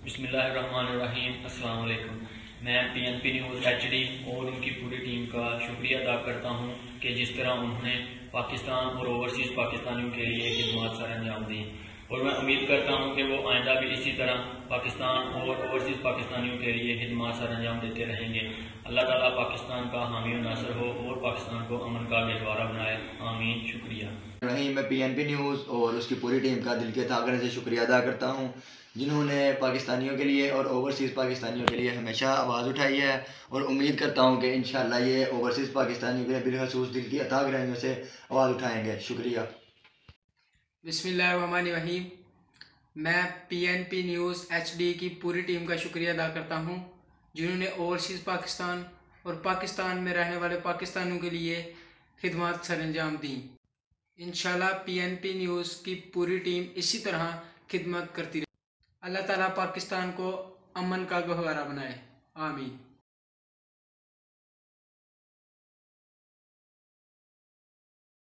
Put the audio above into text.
बिस्मिल्लाहिर्रहमानिर्रहीम। अस्सलाम वालेकुम। मैं PNP न्यूज़ HD और उनकी पूरी टीम का शुक्रिया अदा करता हूँ कि जिस तरह उन्होंने पाकिस्तान और ओवरसीज़ पाकिस्तानियों के लिए खिदमत सर अंजाम दी, और मैं उम्मीद करता हूँ कि वो आइंदा भी इसी तरह पाकिस्तान और ओवरसीज़ पाकिस्तानियों के लिए खिदमत सर अंजाम देते रहेंगे। अल्लाह ताला पाकिस्तान का हामी और नासर हो और पाकिस्तान को अमन का गहवारा बनाए। आमीन। शुक्रिया। मैं PNP न्यूज़ और उसकी पूरी टीम का दिल के ताक़रे से शुक्रिया अदा करता हूँ, जिन्होंने पाकिस्तानियों के लिए और ओवरसीज़ पाकिस्तानियों के लिए हमेशा आवाज़ उठाई है। और उम्मीद करता हूँ कि इंशाअल्लाह ये ओवरसीज़ पाकिस्तानियों के लिए बिलखसूस दिल की अता गहराइयों से आवाज़ उठाएंगे। शुक्रिया। बिस्मिल्लाहिर्रहमानिर्रहीम। मैं PNP न्यूज़ HD की पूरी टीम का शुक्रिया अदा करता हूँ, जिन्होंने ओवरसीज़ पाकिस्तान और पाकिस्तान में रहने वाले पाकिस्तानियों के लिए खिदमत सरअंजाम दी। इंशाल्लाह PNP न्यूज़ की पूरी टीम इसी तरह खिदमत करती रहे। अल्लाह ताला पाकिस्तान को अमन का गहवारा बनाए। आमीन।